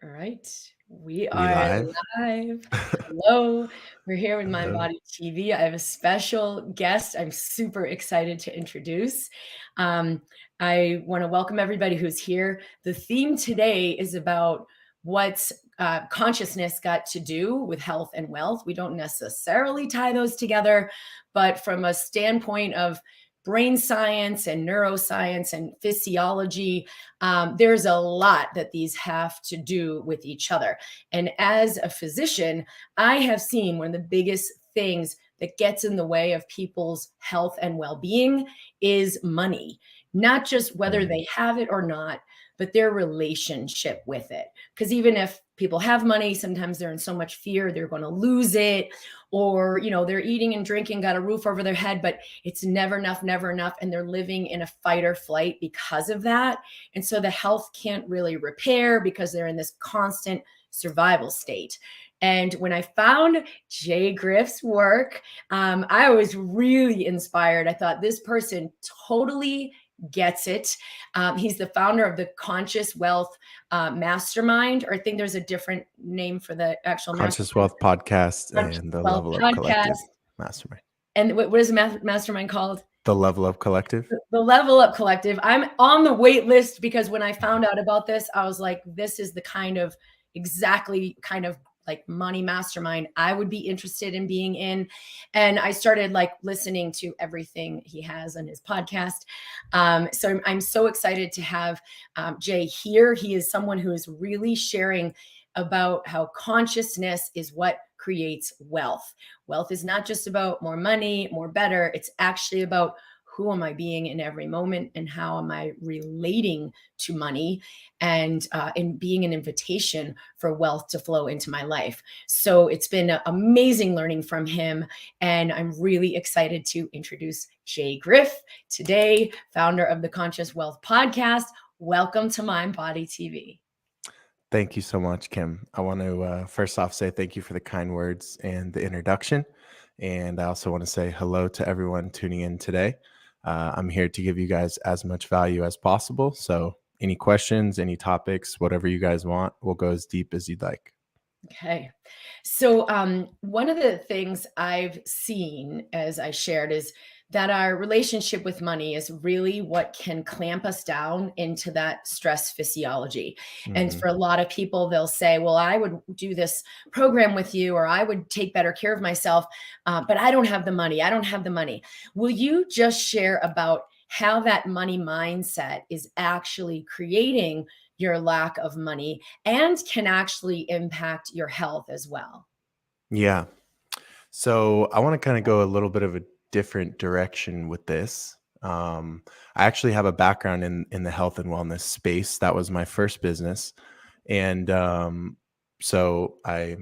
All right, we We are live? live. Hello, we're here with Hello. MindBody TV. I have a special guest I'm super excited to introduce. Um, I want to welcome everybody who's here. The theme today is about what's consciousness got to do with health and wealth. We don't necessarily tie those together, but from a standpoint of brain science and neuroscience and physiology, there's a lot that these have to do with each other. And as a physician, I have seen one of the biggest things that gets in the way of people's health and well-being is money, not just whether Mm. they have it or not, but their relationship with it. Because even if people have money, sometimes they're in so much fear they're going to lose it, or they're eating and drinking, got a roof over their head, but it's never enough, and they're living in a fight or flight because of that. And so the health can't really repair because they're in this constant survival state. And when I found Jay Griff's work, I was really inspired. I thought this person totally gets it. He's the founder of the Conscious Wealth Mastermind, or I think there's a different name for the actual Conscious mastermind. Wealth Podcast Conscious and the Wealth Level Up Podcast. Collective Mastermind. And what is the mastermind called? The Level Up Collective? The Level Up Collective. I'm on the wait list because when I found out about this, I was like, this is the exactly kind of like money mastermind I would be interested in being in. And I started like listening to everything he has on his podcast. So I'm so excited to have Jay here. He is someone who is really sharing about how consciousness is what creates wealth. Wealth is not just about more money, more better. It's actually about who am I being in every moment, and how am I relating to money, and in being an invitation for wealth to flow into my life. So it's been amazing learning from him, and I'm really excited to introduce Jay Griff today, founder of the Conscious Wealth Podcast. Welcome to MindBody TV. Thank you so much, Kim. I want to first off say thank you for the kind words and the introduction. And I also want to say hello to everyone tuning in today. I'm here to give you guys as much value as possible. So any questions, any topics, whatever you guys want, we'll go as deep as you'd like. Okay. So one of the things I've seen, as I shared, is that our relationship with money is really what can clamp us down into that stress physiology. And Mhm. for a lot of people, they'll say, well, I would do this program with you, or I would take better care of myself, but I don't have the money. I don't have the money. Will you just share about how that money mindset is actually creating your lack of money and can actually impact your health as well? Yeah. So I want to kind of go a little bit of a different direction with this. I actually have a background in the health and wellness space. That was my first business, and so I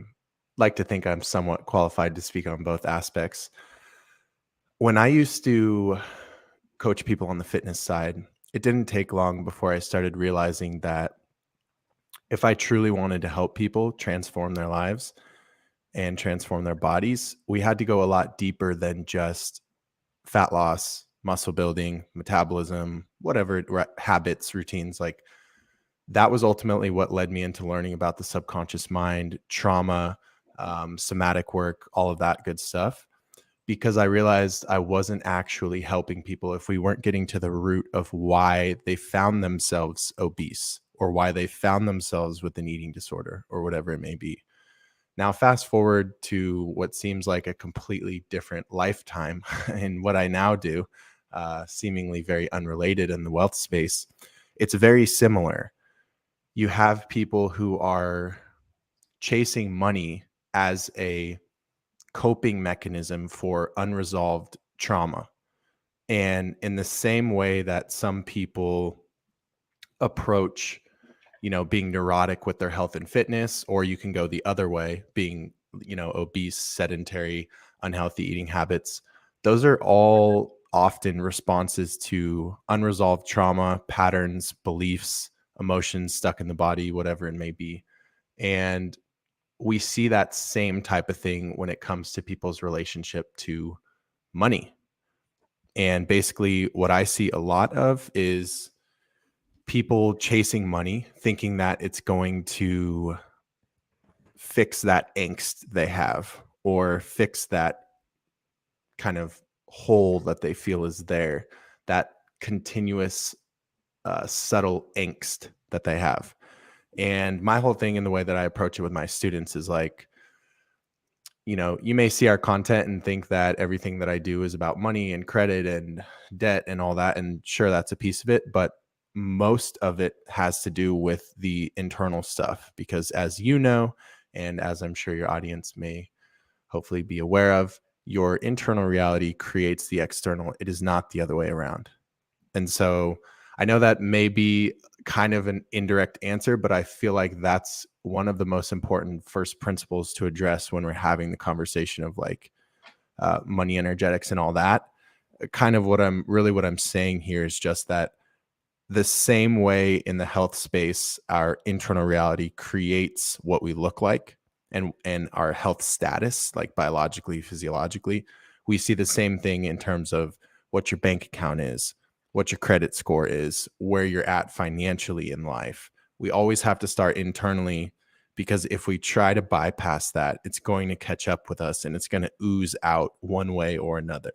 like to think I'm somewhat qualified to speak on both aspects. When I used to coach people on the fitness side, it didn't take long before I started realizing that if I truly wanted to help people transform their lives and transform their bodies, we had to go a lot deeper than just fat loss, muscle building, metabolism, whatever habits, routines. Like that was ultimately what led me into learning about the subconscious mind, trauma, somatic work, all of that good stuff. Because I realized I wasn't actually helping people if we weren't getting to the root of why they found themselves obese or why they found themselves with an eating disorder or whatever it may be. Now, fast forward to what seems like a completely different lifetime in what I now do, seemingly very unrelated in the wealth space. It's very similar. You have people who are chasing money as a coping mechanism for unresolved trauma. And in the same way that some people approach being neurotic with their health and fitness, or you can go the other way, being, obese, sedentary, unhealthy eating habits. Those are all often responses to unresolved trauma, patterns, beliefs, emotions stuck in the body, whatever it may be. And we see that same type of thing when it comes to people's relationship to money. And basically, what I see a lot of is people chasing money, thinking that it's going to fix that angst they have or fix that kind of hole that they feel is there, that continuous subtle angst that they have. And my whole thing in the way that I approach it with my students is like, you know, you may see our content and think that everything that I do is about money and credit and debt and all that. And sure, that's a piece of it, but most of it has to do with the internal stuff, because as you know, and as I'm sure your audience may hopefully be aware of, your internal reality creates the external. It is not the other way around. And so I know that may be kind of an indirect answer, but I feel like that's one of the most important first principles to address when we're having the conversation of like money energetics and all that. Kind of what I'm saying here is just that the same way in the health space, our internal reality creates what we look like and our health status, like biologically, physiologically. We see the same thing in terms of what your bank account is, what your credit score is, where you're at financially in life. We always have to start internally, because if we try to bypass that, it's going to catch up with us and it's going to ooze out one way or another.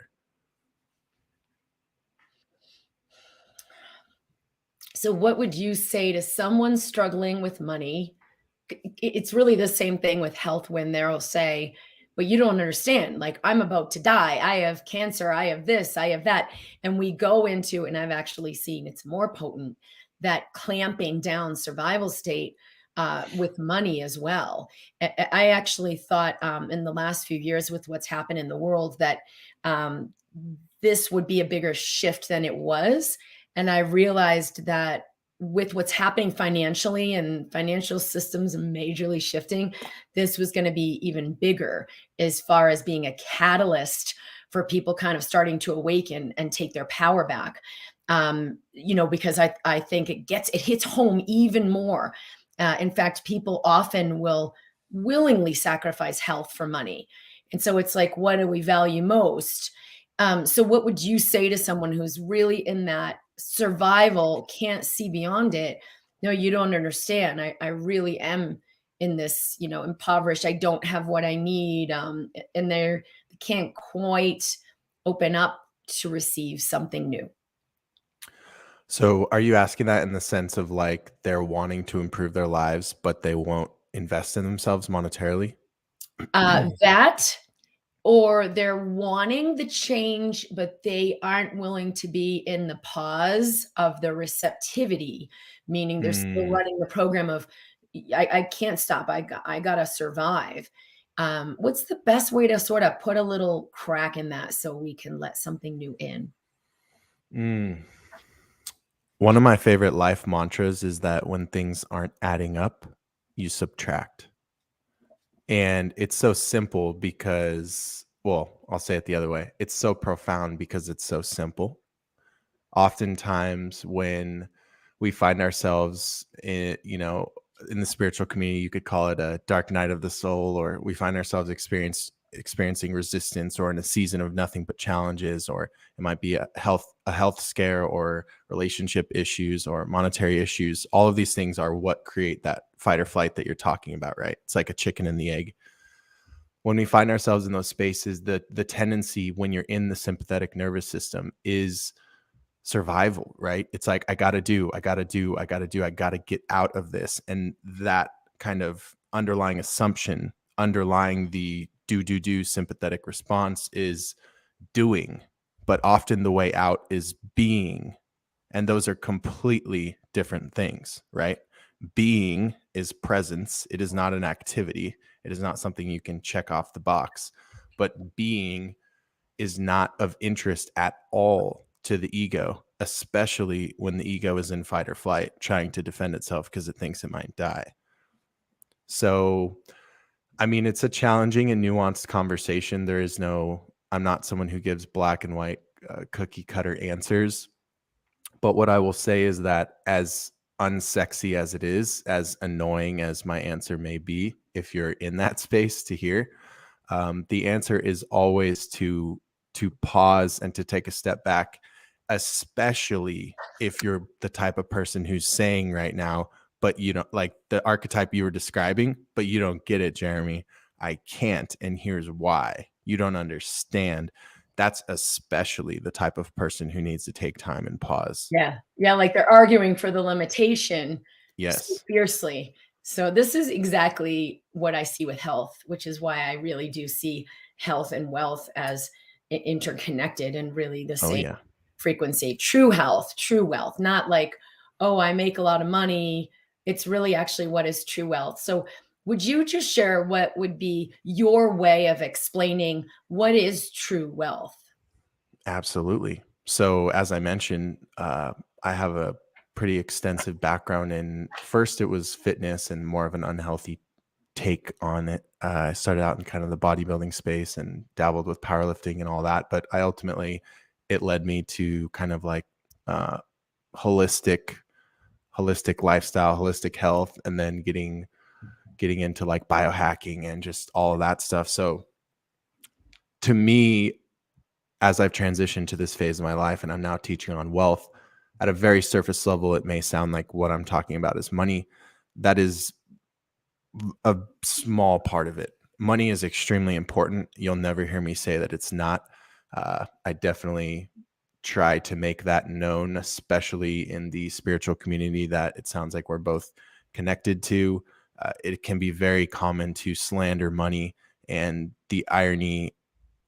So what would you say to someone struggling with money? It's really the same thing with health when they'll say, but you don't understand. Like, I'm about to die. I have cancer. I have this. I have that. And we go into, and I've actually seen it's more potent, that clamping down survival state with money as well. I actually thought in the last few years with what's happened in the world that this would be a bigger shift than it was. And I realized that with what's happening financially and financial systems majorly shifting, this was going to be even bigger as far as being a catalyst for people kind of starting to awaken and take their power back. You know, because I think it hits home even more. In fact, people often will willingly sacrifice health for money. And so it's like, what do we value most? So what would you say to someone who's really in that survival, can't see beyond it? No, you don't understand. I really am in this, you know, impoverished. I don't have what I need. And they can't quite open up to receive something new. So are you asking that in the sense of like they're wanting to improve their lives, but they won't invest in themselves monetarily? That, or they're wanting the change, but they aren't willing to be in the pause of the receptivity, meaning they're still Mm. running the program of, I can't stop. I gotta survive. What's the best way to sort of put a little crack in that so we can let something new in? Mm. One of my favorite life mantras is that when things aren't adding up, you subtract. And it's so simple because, well, I'll say it the other way. It's so profound because it's so simple. Oftentimes when we find ourselves in, you know, in the spiritual community, you could call it a dark night of the soul, or we find ourselves experiencing resistance or in a season of nothing but challenges, or it might be a health scare or relationship issues or monetary issues. All of these things are what create that fight or flight that you're talking about, right? It's like a chicken and the egg. When we find ourselves in those spaces, the tendency when you're in the sympathetic nervous system is survival, right? It's like, I gotta get out of this. And that kind of underlying assumption, underlying the do sympathetic response is doing, but often the way out is being. And those are completely different things, right? Being is presence. It is not an activity. It is not something you can check off the box, but being is not of interest at all to the ego, especially when the ego is in fight or flight, trying to defend itself because it thinks it might die. So, I mean, it's a challenging and nuanced conversation. I'm not someone who gives black and white cookie cutter answers. But what I will say is that as unsexy as it is, as annoying as my answer may be, if you're in that space to hear, the answer is always to pause and to take a step back especially if you're the type of person who's saying right now, but you don't like the archetype you were describing, but you don't get it, Jeremy. I can't. And here's why. You don't understand. That's especially the type of person who needs to take time and pause. Yeah. Yeah. Like they're arguing for the limitation so Yes. fiercely. So this is exactly what I see with health, which is why I really do see health and wealth as interconnected and really the Oh, same yeah. frequency. True health, true wealth, not like, oh, I make a lot of money. It's really actually what is true wealth. So would you just share what would be your way of explaining what is true wealth? Absolutely. So, as I mentioned, I have a pretty extensive background in first, it was fitness and more of an unhealthy take on it. I started out in kind of the bodybuilding space and dabbled with powerlifting and all that. But I ultimately, it led me to kind of like uh, holistic, holistic lifestyle, holistic health, and then getting into like biohacking and just all of that stuff. So, to me, as I've transitioned to this phase of my life and I'm now teaching on wealth, at a very surface level, it may sound like what I'm talking about is money. That is a small part of it. Money is extremely important. You'll never hear me say that it's not. I definitely try to make that known, especially in the spiritual community that it sounds like we're both connected to. It can be very common to slander money. And the irony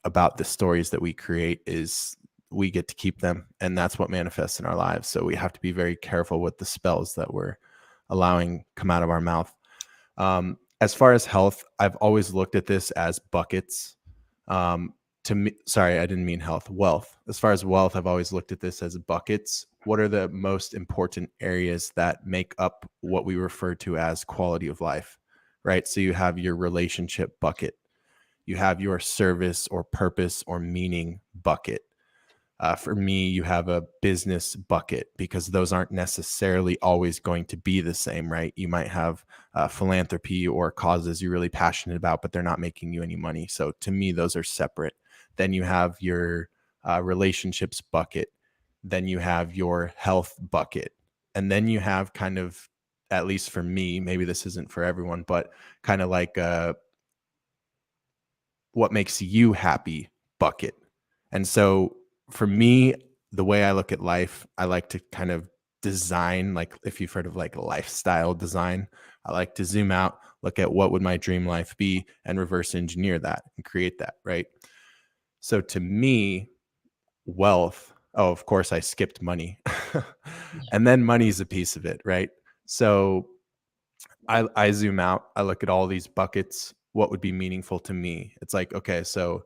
about the stories that we create is we get to keep them, and that's what manifests in our lives. So we have to be very careful with the spells that we're allowing come out of our mouth. As far as health, I've always looked at this as buckets. To me, sorry, I didn't mean health, wealth. As far as wealth, I've always looked at this as buckets. What are the most important areas that make up what we refer to as quality of life, right? So you have your relationship bucket, you have your service or purpose or meaning bucket. For me, you have a business bucket because those aren't necessarily always going to be the same, right? You might have philanthropy or causes you're really passionate about, but they're not making you any money. So to me, those are separate. Then you have your relationships bucket. Then you have your health bucket. And then you have kind of, at least for me, maybe this isn't for everyone, but kind of like what makes you happy bucket. And so for me, the way I look at life, I like to kind of design, like if you've heard of like lifestyle design, I like to zoom out, look at what would my dream life be and reverse engineer that and create that, right? So to me, wealth, oh, of course I skipped money. And then money's a piece of it, right? So I zoom out, I look at all these buckets, what would be meaningful to me. It's like, okay, so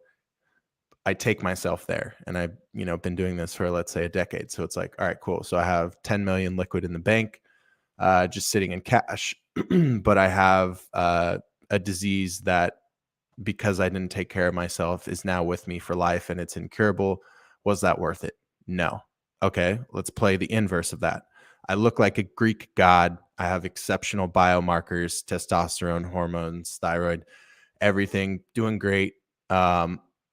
I take myself there, and I've, been doing this for, let's say, a decade. So it's like, all right, cool. So I have 10 million liquid in the bank, just sitting in cash, but I have a disease that, because I didn't take care of myself, is now with me for life and it's incurable. Was that worth it? No. Okay, let's play the inverse of that. I look like a Greek god. I have exceptional biomarkers, testosterone, hormones, thyroid, everything doing great.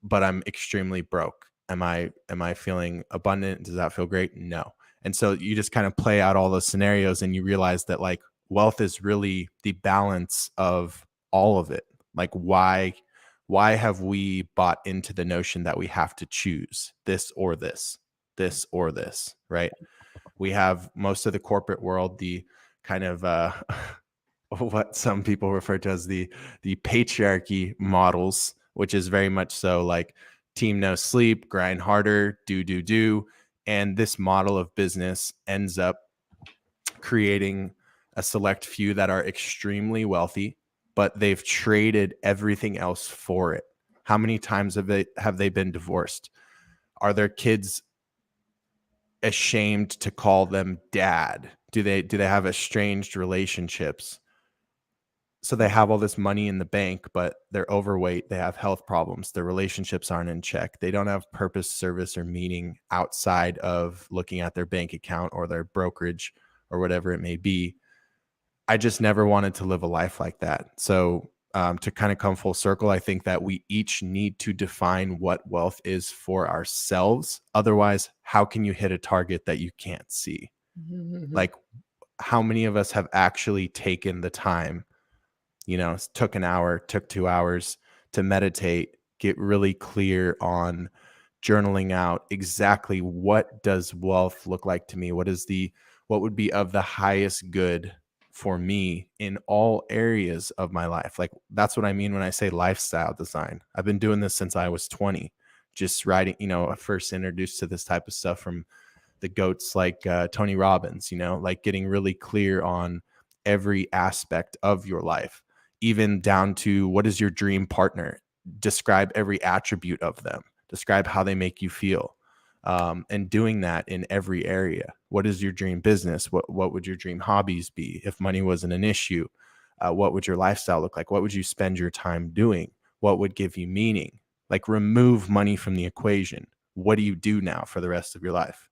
But I'm extremely broke. Am I feeling abundant? Does that feel great? No. And so you just kind of play out all those scenarios and you realize that like wealth is really the balance of all of it. Like why have we bought into the notion that we have to choose this or this, this or this, right? We have most of the corporate world, the kind of what some people refer to as the patriarchy models, which is very much so like team no sleep, grind harder, do. And this model of business ends up creating a select few that are extremely wealthy, but they've traded everything else for it. How many times have they been divorced? Are their kids ashamed to call them dad? Do they have estranged relationships? So they have all this money in the bank, but they're overweight. They have health problems. Their relationships aren't in check. They don't have purpose, service, or meaning outside of looking at their bank account or their brokerage or whatever it may be. I just never wanted to live a life like that. So to kind of come full circle, I think that we each need to define what wealth is for ourselves. Otherwise, how can you hit a target that you can't see? Mm-hmm. Like, how many of us have actually taken the time, took an hour, took 2 hours to meditate, get really clear on journaling out exactly what does wealth look like to me? What would be of the highest good for me in all areas of my life? Like, that's what I mean when I say lifestyle design. I've been doing this since I was 20, just writing, I first introduced to this type of stuff from the goats like Tony Robbins, like getting really clear on every aspect of your life, even down to what is your dream partner? Describe every attribute of them, describe how they make you feel. And doing that in every area. What is your dream business? What would your dream hobbies be? If money wasn't an issue, what would your lifestyle look like? What would you spend your time doing? What would give you meaning? Like, remove money from the equation. What do you do now for the rest of your life?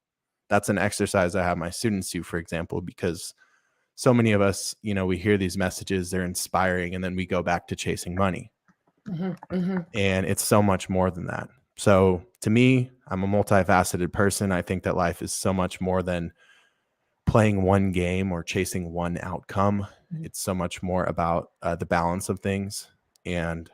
That's an exercise I have my students do, for example, because so many of us, we hear these messages, they're inspiring, and then we go back to chasing money. Mm-hmm. Mm-hmm. And it's so much more than that. So to me, I'm a multifaceted person. I think that life is so much more than playing one game or chasing one outcome. Mm-hmm. It's so much more about the balance of things. And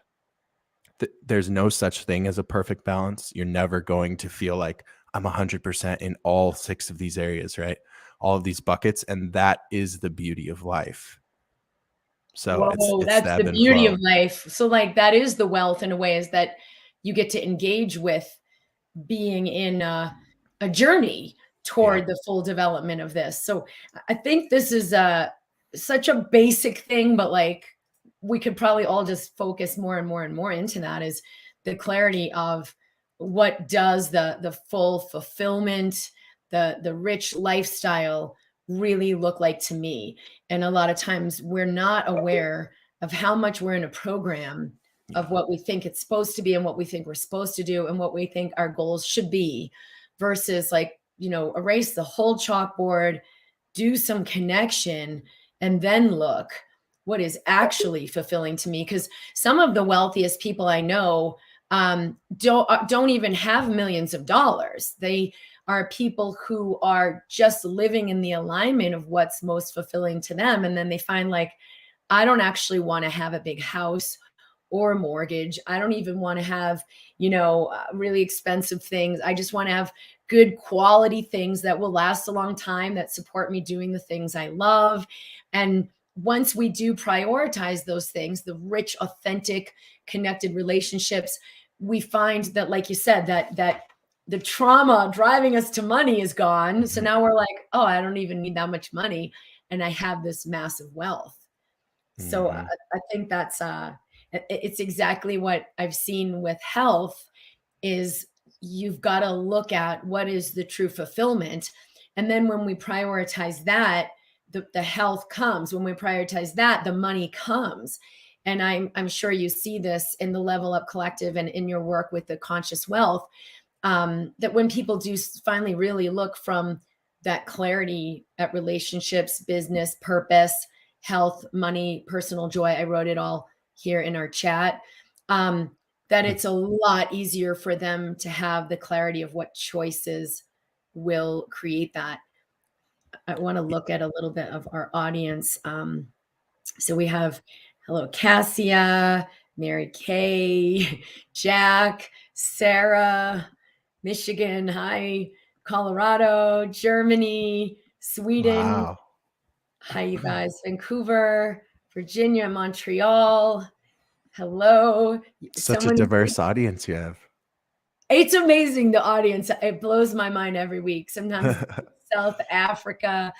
there's no such thing as a perfect balance. You're never going to feel like I'm 100% in all 6 of these areas, right? All of these buckets. And that is the beauty of life. So Whoa, it's the that's the ebb and beauty flow. of life. So like that is the wealth in a way, is that you get to engage with being in a journey toward the full development of this. So I think this is such a basic thing, but like we could probably all just focus more and more and more into that, is the clarity of what does the full fulfillment, the rich lifestyle really look like to me. And a lot of times we're not aware of how much we're in a program of what we think it's supposed to be and what we think we're supposed to do and what we think our goals should be, versus like, erase the whole chalkboard, do some connection, and then look what is actually fulfilling to me. Because some of the wealthiest people I know don't even have millions of dollars. They are people who are just living in the alignment of what's most fulfilling to them. And then they find like, I don't actually want to have a big house or a mortgage. I don't even want to have, really expensive things. I just want to have good quality things that will last a long time, that support me doing the things I love. And once we do prioritize those things, the rich, authentic, connected relationships, we find that, like you said, that the trauma driving us to money is gone. So now we're like, oh, I don't even need that much money, and I have this massive wealth. So I think that's it's exactly what I've seen with health, is you've got to look at what is the true fulfillment. And then when we prioritize that, the health comes. When we prioritize that, the money comes. And I'm sure you see this in the Level Up Collective and in your work with the conscious wealth, that when people do finally really look from that clarity at relationships, business, purpose, health, money, personal joy, I wrote it all here in our chat, that it's a lot easier for them to have the clarity of what choices will create that. I want to look at a little bit of our audience. So we have, hello, Cassia, Mary Kay, Jack, Sarah, Michigan, hi, Colorado, Germany, Sweden. Wow. Hi, you guys, Vancouver, Virginia, Montreal. Hello. Such a diverse audience you have. It's amazing, the audience. It blows my mind every week. Sometimes South Africa.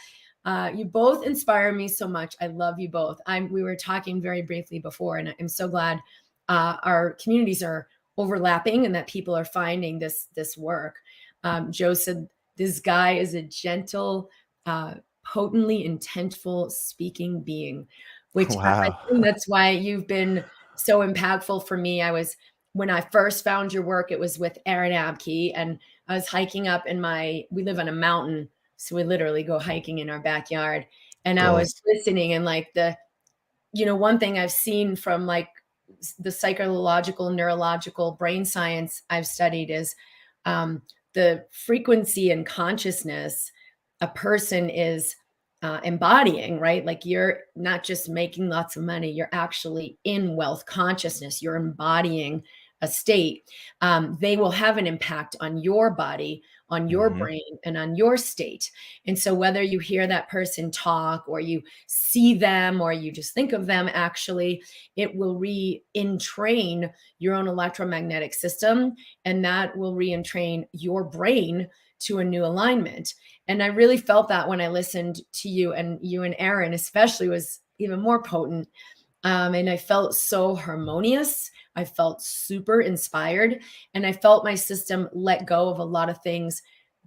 You both inspire me so much. I love you both. We were talking very briefly before, and I'm so glad our communities are overlapping and that people are finding this work. Joe said, this guy is a gentle, potently intentful speaking being, which I think that's why you've been so impactful for me. When I first found your work, it was with Aaron Abke, and I was hiking up we live on a mountain, so we literally go hiking in our backyard. And I was listening, and like one thing I've seen from like the psychological, neurological brain science I've studied is the frequency and consciousness a person is embodying, right? Like you're not just making lots of money, you're actually in wealth consciousness, you're embodying a state. They will have an impact on your body, on your brain, and on your state. And so whether you hear that person talk or you see them or you just think of them, actually, it will re-entrain your own electromagnetic system, and that will re-entrain your brain to a new alignment. And I really felt that when I listened to you, and you and Aaron especially was even more potent. And I felt so harmonious. I felt super inspired, and I felt my system let go of a lot of things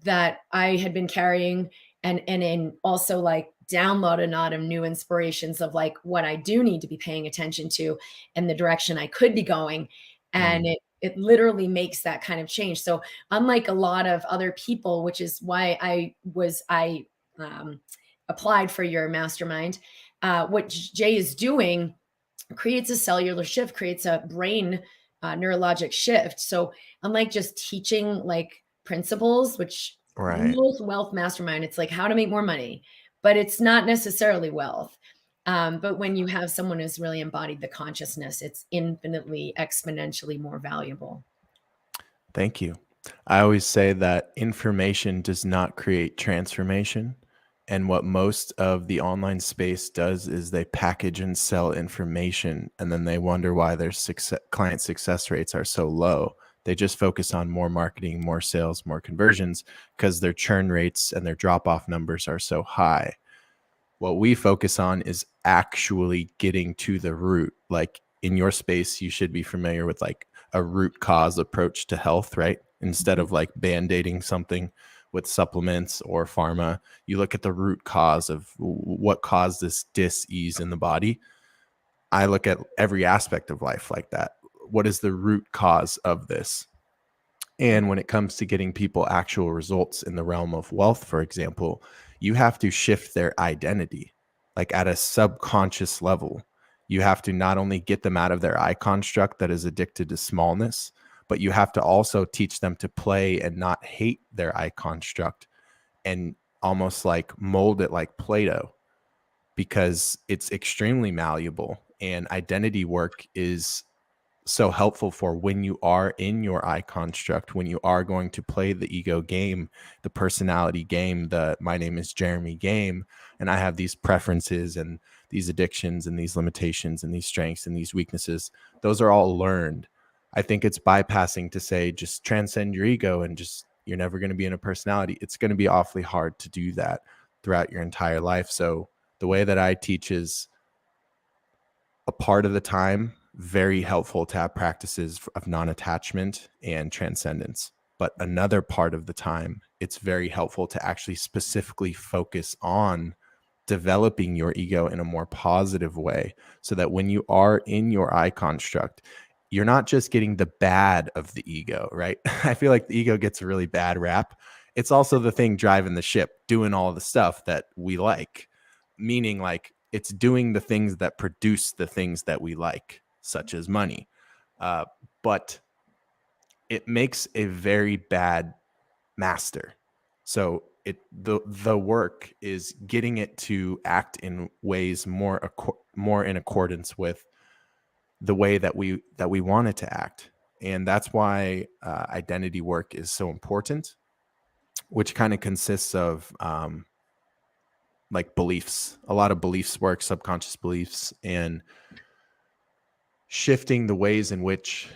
that I had been carrying, and also like download a lot of new inspirations of like what I do need to be paying attention to and the direction I could be going. And it literally makes that kind of change. So unlike a lot of other people, which is why I applied for your mastermind, what Jay is doing creates a cellular shift, creates a brain neurologic shift. So unlike just teaching like principles, which most wealth mastermind, it's like how to make more money, but it's not necessarily wealth. But when you have someone who's really embodied the consciousness, it's infinitely, exponentially more valuable. Thank you. I always say that information does not create transformation. And what most of the online space does is they package and sell information, and then they wonder why their client success rates are so low. They just focus on more marketing, more sales, more conversions because their churn rates and their drop-off numbers are so high. What we focus on is actually getting to the root. Like in your space, you should be familiar with like a root cause approach to health, right? Instead of like band-aiding something with supplements or pharma, you look at the root cause of what caused this dis-ease in the body. I look at every aspect of life like that. What is the root cause of this? And when it comes to getting people actual results in the realm of wealth, for example, you have to shift their identity, like at a subconscious level. You have to not only get them out of their I construct that is addicted to smallness, but you have to also teach them to play and not hate their I construct and almost like mold it like Play-Doh, because it's extremely malleable. And identity work is so helpful for when you are in your I construct, when you are going to play the ego game, the personality game, the my name is Jeremy game, and I have these preferences and these addictions and these limitations and these strengths and these weaknesses. Those are all learned. I think it's bypassing to say just transcend your ego and just you're never going to be in a personality. It's going to be awfully hard to do that throughout your entire life. So the way that I teach is a part of the time very helpful to have practices of non-attachment and transcendence. But another part of the time, it's very helpful to actually specifically focus on developing your ego in a more positive way so that when you are in your I construct, you're not just getting the bad of the ego, right? I feel like the ego gets a really bad rap. It's also the thing driving the ship, doing all the stuff that we like, meaning like it's doing the things that produce the things that we like, such as money. But it makes a very bad master. So the work is getting it to act in ways more in accordance with the way that we want it to act. And that's why identity work is so important, which kind of consists of like beliefs, a lot of beliefs work, subconscious beliefs, and shifting the ways in which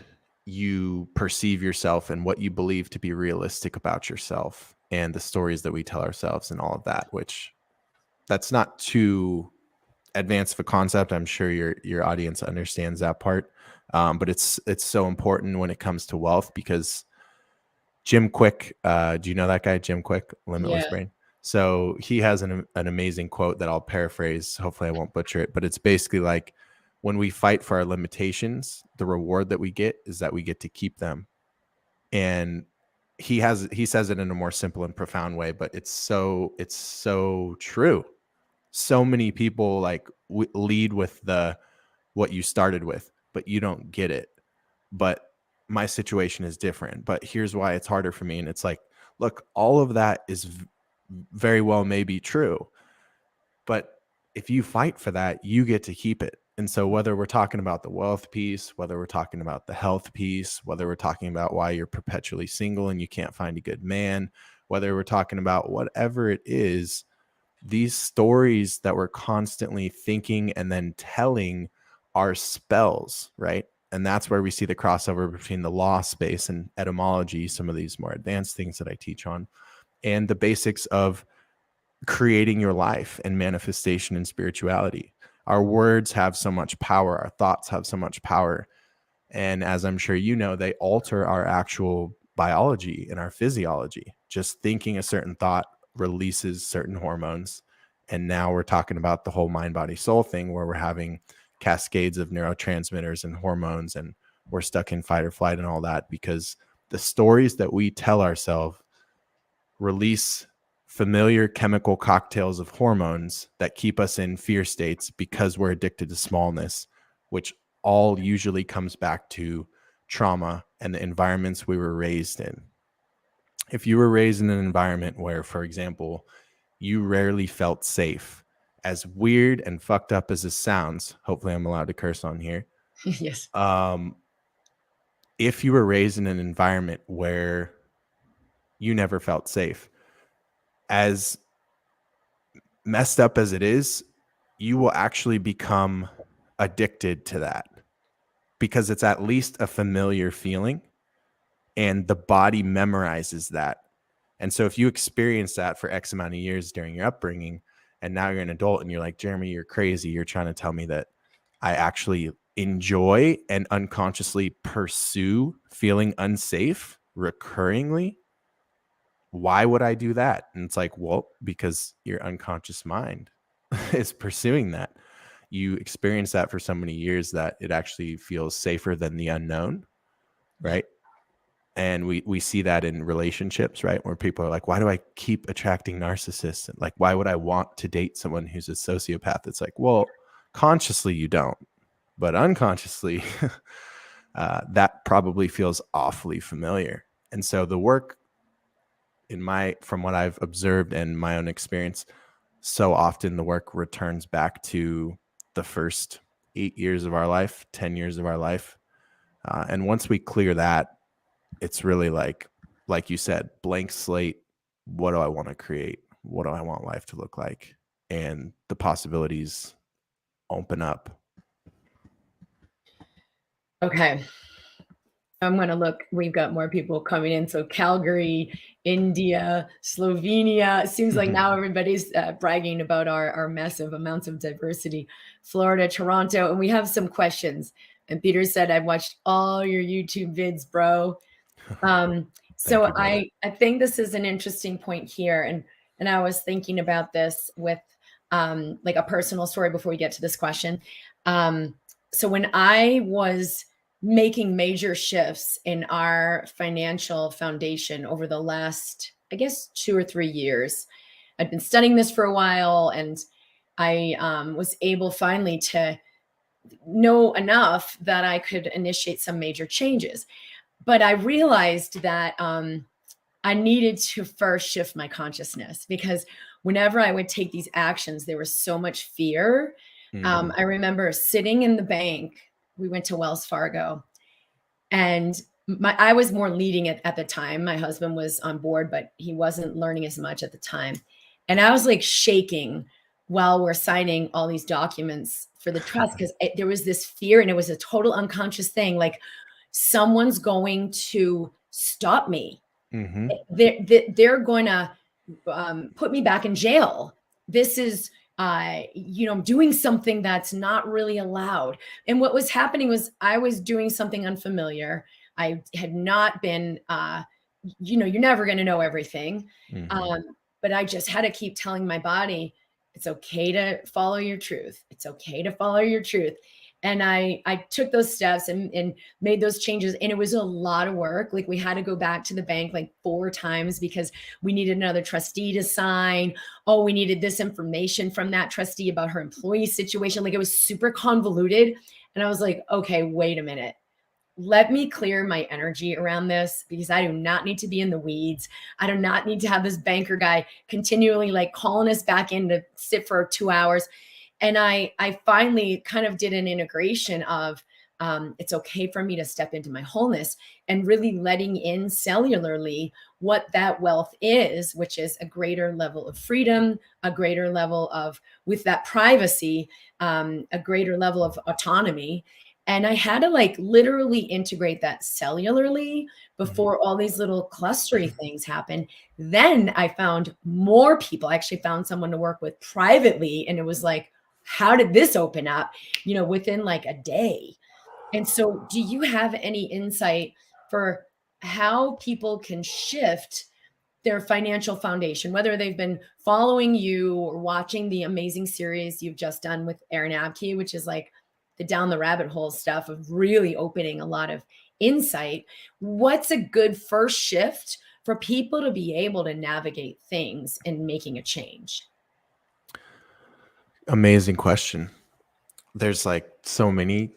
you perceive yourself and what you believe to be realistic about yourself and the stories that we tell ourselves and all of that, which that's not too advanced of a concept. I'm sure your audience understands that part. But it's so important when it comes to wealth because Jim Quick, do you know that guy, Jim Quick, Limitless Brain? So he has an amazing quote that I'll paraphrase. Hopefully I won't butcher it, but it's basically like, when we fight for our limitations, the reward that we get is that we get to keep them. And he says it in a more simple and profound way, but it's so true. so many people like lead with what you started with, but you don't get it. But my situation is different, but here's why it's harder for me. And it's like, look, all of that is very well may be true, but if you fight for that, you get to keep it. And so whether we're talking about the wealth piece, whether we're talking about the health piece, whether we're talking about why you're perpetually single and you can't find a good man, whether we're talking about whatever it is, these stories that we're constantly thinking and then telling are spells, right? And that's where we see the crossover between the law space and etymology, some of these more advanced things that I teach on, and the basics of creating your life and manifestation and spirituality. Our words have so much power. Our thoughts have so much power. And as I'm sure you know, they alter our actual biology and our physiology. Just thinking a certain thought releases certain hormones. And now we're talking about the whole mind, body, soul thing, where we're having cascades of neurotransmitters and hormones, and we're stuck in fight or flight and all that, because the stories that we tell ourselves release familiar chemical cocktails of hormones that keep us in fear states because we're addicted to smallness, which all usually comes back to trauma and the environments we were raised in. If you were raised in an environment where, for example, you rarely felt safe, as weird and fucked up as this sounds, hopefully I'm allowed to curse on here. Yes. If you were raised in an environment where you never felt safe, as messed up as it is, you will actually become addicted to that because it's at least a familiar feeling and the body memorizes that. And so if you experience that for X amount of years during your upbringing, and now you're an adult and you're like, Jeremy, you're crazy. You're trying to tell me that I actually enjoy and unconsciously pursue feeling unsafe recurringly. Why would I do that? And it's like, well, because your unconscious mind is pursuing that. You experience that for so many years that it actually feels safer than the unknown, right? And we see that in relationships, right? Where people are like, why do I keep attracting narcissists? And like, why would I want to date someone who's a sociopath? It's like, well, consciously you don't, but unconsciously that probably feels awfully familiar. And so the work from what I've observed and my own experience, so often the work returns back to the first 8 years of our life, 10 years of our life. And once we clear that, it's really like you said, blank slate. What do I want to create? What do I want life to look like? And the possibilities open up. Okay. I'm going to look. We've got more people coming in. So Calgary, India, Slovenia. It seems like now everybody's bragging about our massive amounts of diversity. Florida, Toronto. And we have some questions. And Peter said, I've watched all your YouTube vids, bro. So I think this is an interesting point here. And I was thinking about this with like a personal story before we get to this question. So when I was making major shifts in our financial foundation over the last, I guess, 2 or 3 years, I'd been studying this for a while, and I was able finally to know enough that I could initiate some major changes. But I realized that I needed to first shift my consciousness, because whenever I would take these actions, there was so much fear. I remember sitting in the bank. We went to Wells Fargo, and I was more leading it at the time. My husband was on board, but he wasn't learning as much at the time. And I was like shaking while we're signing all these documents for the trust, because there was this fear, and it was a total unconscious thing. Like, someone's going to stop me. They're going to put me back in jail. This is, doing something that's not really allowed. And what was happening was I was doing something unfamiliar. I had not been, you're never going to know everything. But I just had to keep telling my body, it's okay to follow your truth. It's okay to follow your truth. And I took those steps and made those changes. And it was a lot of work. Like we had to go back to the bank like 4 times because we needed another trustee to sign. Oh, we needed this information from that trustee about her employee situation. Like it was super convoluted. And I was like, okay, wait a minute. Let me clear my energy around this because I do not need to be in the weeds. I do not need to have this banker guy continually like calling us back in to sit for 2 hours. And I finally kind of did an integration of it's okay for me to step into my wholeness and really letting in cellularly what that wealth is, which is a greater level of freedom, a greater level of, with that privacy, a greater level of autonomy. And I had to like literally integrate that cellularly before all these little clustery things happen. Then I found more people. I actually found someone to work with privately. And it was like, how did this open up, within like a day? And so, do you have any insight for how people can shift their financial foundation, whether they've been following you or watching the amazing series you've just done with Aaron Abke, which is like the down the rabbit hole stuff of really opening a lot of insight? What's a good first shift for people to be able to navigate things and making a change? Amazing question. There's like so many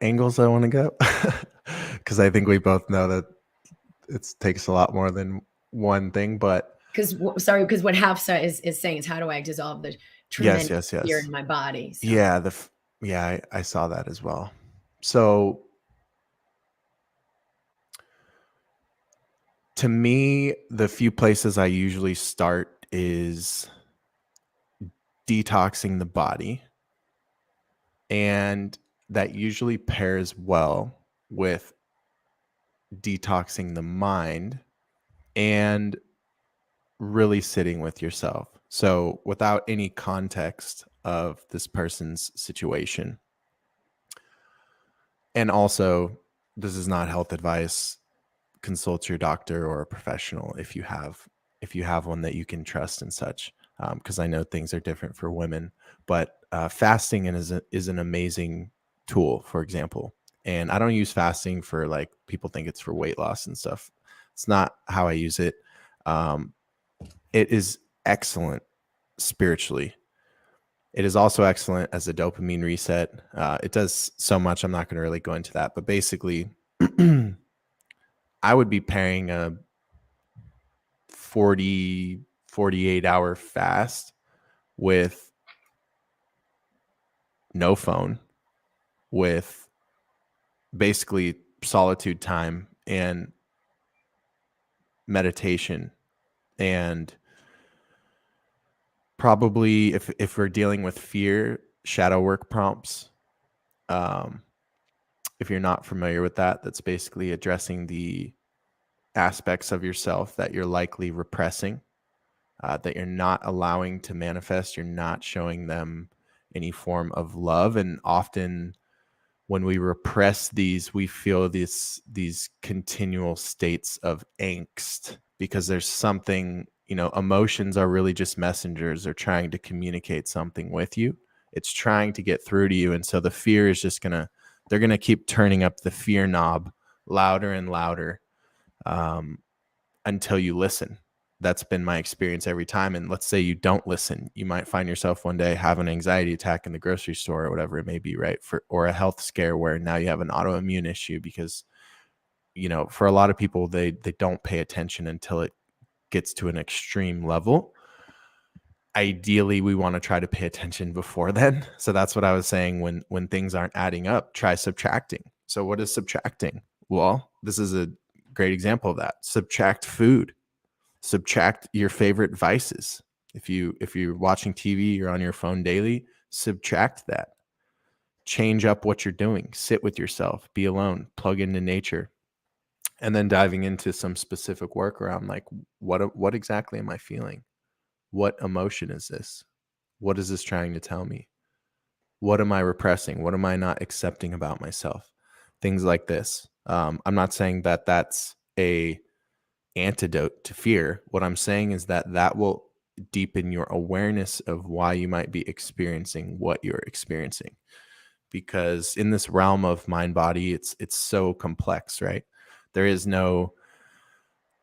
angles I want to go because I think we both know that it takes a lot more than one thing. But because what Hafsa is saying is, how do I dissolve the tremendous fear in my body? So. Yeah, I saw that as well. So to me, the few places I usually start is detoxing the body. And that usually pairs well with detoxing the mind and really sitting with yourself. So without any context of this person's situation. And also, this is not health advice. Consult your doctor or a professional if you have one that you can trust and such. Because I know things are different for women, but fasting is an amazing tool, for example. And I don't use fasting for like people think it's for weight loss and stuff. It's not how I use it. It is excellent spiritually. It is also excellent as a dopamine reset. It does so much. I'm not going to really go into that, but basically, I would be pairing a 48-hour fast with no phone, with basically solitude time and meditation. And probably if we're dealing with fear, shadow work prompts. If you're not familiar with that, that's basically addressing the aspects of yourself that you're likely repressing, that you're not allowing to manifest. You're not showing them any form of love. And often when we repress these, we feel these continual states of angst because there's something, emotions are really just messengers. They're trying to communicate something with you. It's trying to get through to you. And so the fear is just they're going to keep turning up the fear knob louder and louder until you listen. That's been my experience every time. And let's say you don't listen, you might find yourself one day having an anxiety attack in the grocery store or whatever it may be, right? Or a health scare where now you have an autoimmune issue because, for a lot of people, they don't pay attention until it gets to an extreme level. Ideally, we want to try to pay attention before then. So that's what I was saying. When things aren't adding up, try subtracting. So what is subtracting? Well, this is a great example of that. Subtract food. Subtract your favorite vices. If you're watching TV, you're on your phone daily, subtract that. Change up what you're doing. Sit with yourself, be alone, plug into nature. And then diving into some specific work around like what exactly am I feeling? What emotion is this? What is this trying to tell me? What am I repressing? What am I not accepting about myself? Things like this. I'm not saying that that's a antidote to fear. What I'm saying is that will deepen your awareness of why you might be experiencing what you're experiencing. because in this realm of mind body, it's so complex, right? There is no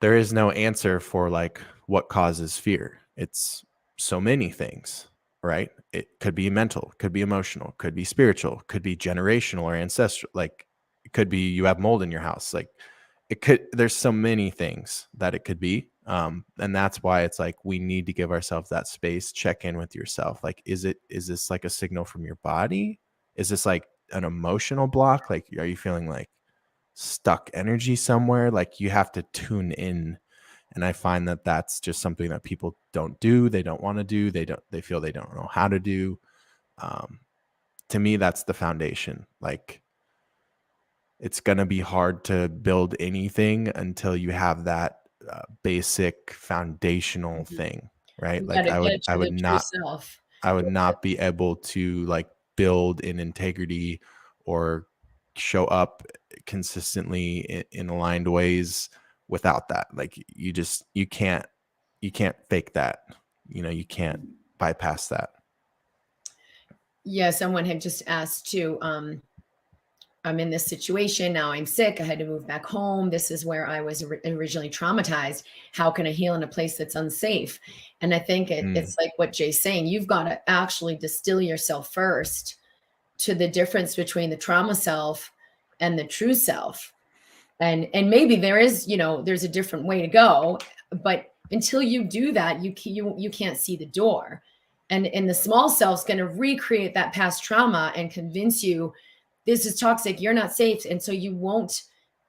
answer for like what causes fear. It's so many things, right? It could be mental, could be emotional, could be spiritual, could be generational or ancestral. Like it could be you have mold in your house. Like there's so many things that it could be. And that's why it's like we need to give ourselves that space, check in with yourself. Like, is this like a signal from your body? Is this like an emotional block? Like, are you feeling like stuck energy somewhere? Like you have to tune in. And I find that that's just something that people don't do. They don't want to do. They feel they don't know how to do. To me, that's the foundation. Like, it's going to be hard to build anything until you have that basic foundational thing, right? You Like gotta get I to would the true not self. be able to like build in integrity or show up consistently in aligned ways without that. Like you can't fake that. You can't bypass that. Yeah, someone had just asked too, I'm in this situation now. I'm sick. I had to move back home. This is where I was originally traumatized. How can I heal in a place that's unsafe? And I think it's like what Jay's saying. You've got to actually distill yourself first to the difference between the trauma self and the true self. And maybe there is, there's a different way to go. But until you do that, you can't see the door. And the small self's going to recreate that past trauma and convince you this is toxic, you're not safe. And so you won't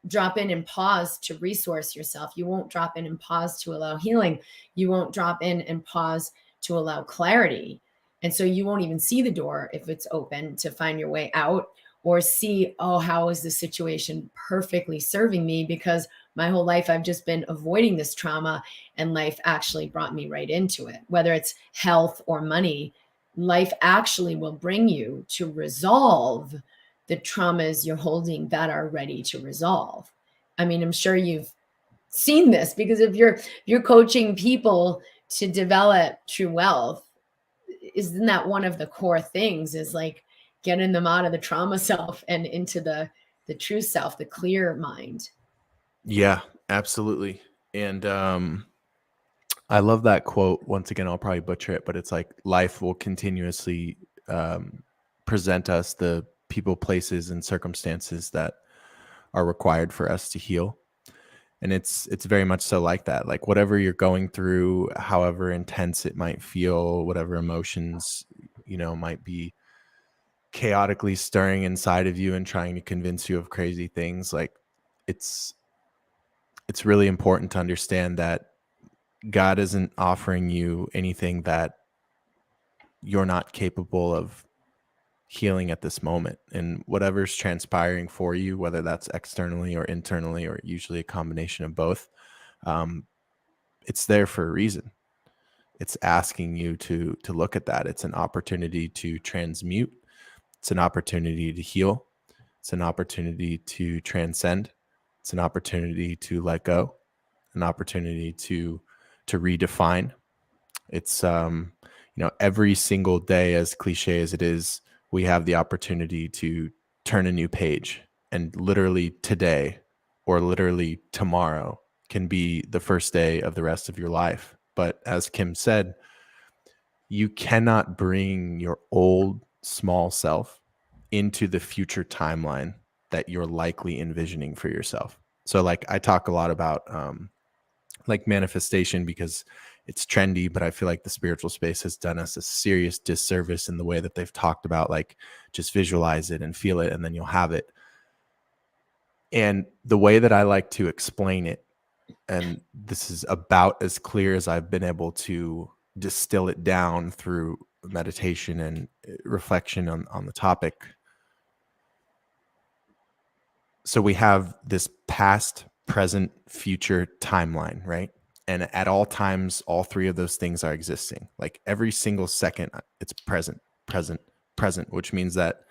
drop in and pause to resource yourself. You won't drop in and pause to allow healing. You won't drop in and pause to allow clarity. And so you won't even see the door if it's open to find your way out, or see, oh, how is this situation perfectly serving me? Because my whole life I've just been avoiding this trauma, and life actually brought me right into it. Whether it's health or money, life actually will bring you to resolve the traumas you're holding that are ready to resolve. I mean, I'm sure you've seen this, because if you're coaching people to develop true wealth, isn't that one of the core things, is like getting them out of the trauma self and into the true self, the clear mind? Yeah, absolutely. And I love that quote. Once again, I'll probably butcher it, but it's like life will continuously present us the people, places, and circumstances that are required for us to heal. And it's very much so like that. Like whatever you're going through, however intense it might feel, whatever emotions, might be chaotically stirring inside of you and trying to convince you of crazy things, like it's really important to understand that God isn't offering you anything that you're not capable of healing at this moment. And whatever's transpiring for you, whether that's externally or internally, or usually a combination of both, it's there for a reason. It's asking you to look at that. It's an opportunity to transmute. It's an opportunity to heal. It's an opportunity to transcend. It's an opportunity to let go, an opportunity to redefine. It's every single day, as cliche as it is, we have the opportunity to turn a new page, and literally today or literally tomorrow can be the first day of the rest of your life. But as Kim said, you cannot bring your old small self into the future timeline that you're likely envisioning for yourself. So like I talk a lot about like manifestation because it's trendy, but I feel like the spiritual space has done us a serious disservice in the way that they've talked about, like, just visualize it and feel it and then you'll have it. And the way that I like to explain it, and this is about as clear as I've been able to distill it down through meditation and reflection on the topic. So we have this past, present, future timeline, right? And at all times, all three of those things are existing. Like every single second, it's present, present, present, which means that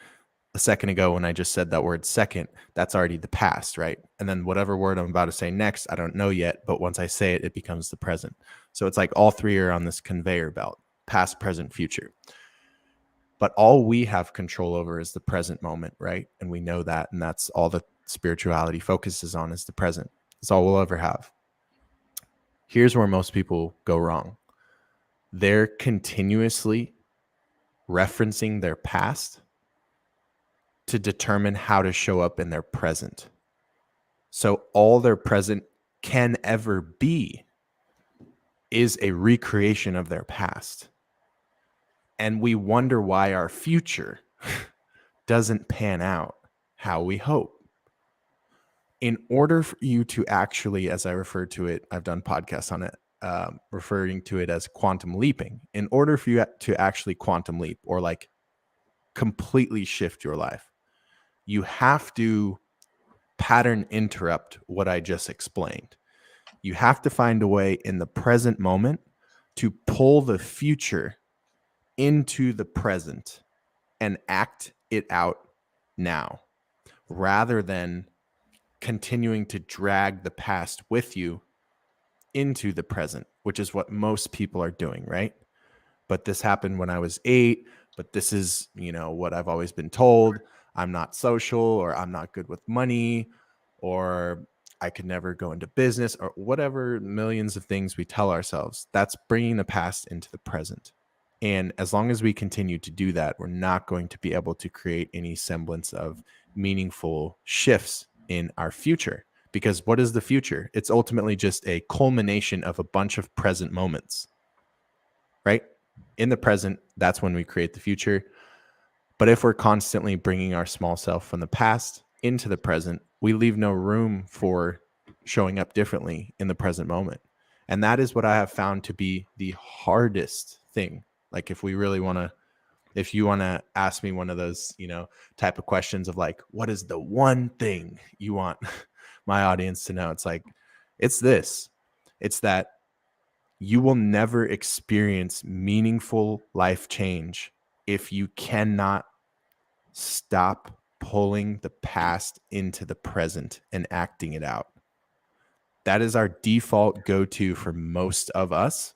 a second ago when I just said that word second, that's already the past, right? And then whatever word I'm about to say next, I don't know yet, but once I say it, it becomes the present. So it's like all three are on this conveyor belt, past, present, future. But all we have control over is the present moment, right? And we know that, and that's all that spirituality focuses on, is the present. It's all we'll ever have. Here's where most people go wrong. They're continuously referencing their past to determine how to show up in their present. So all their present can ever be is a recreation of their past. And we wonder why our future doesn't pan out how we hope. In order for you to actually, as I refer to it, I've done podcasts on it, referring to it as quantum leaping. In order for you to actually quantum leap, or like completely shift your life, you have to pattern interrupt what I just explained. You have to find a way in the present moment to pull the future into the present and act it out now, rather than continuing to drag the past with you into the present, which is what most people are doing, right? But this happened when I was 8, but this is, what I've always been told. I'm not social, or I'm not good with money, or I could never go into business, or whatever millions of things we tell ourselves. That's bringing the past into the present. And as long as we continue to do that, we're not going to be able to create any semblance of meaningful shifts in our future. Because what is the future? It's ultimately just a culmination of a bunch of present moments, right? In the present, that's when we create the future. But if we're constantly bringing our small self from the past into the present, we leave no room for showing up differently in the present moment. And that is what I have found to be the hardest thing. Like, if you want to ask me one of those, type of questions of like, what is the one thing you want my audience to know? It's like, it's this. It's that you will never experience meaningful life change if you cannot stop pulling the past into the present and acting it out. That is our default go-to for most of us.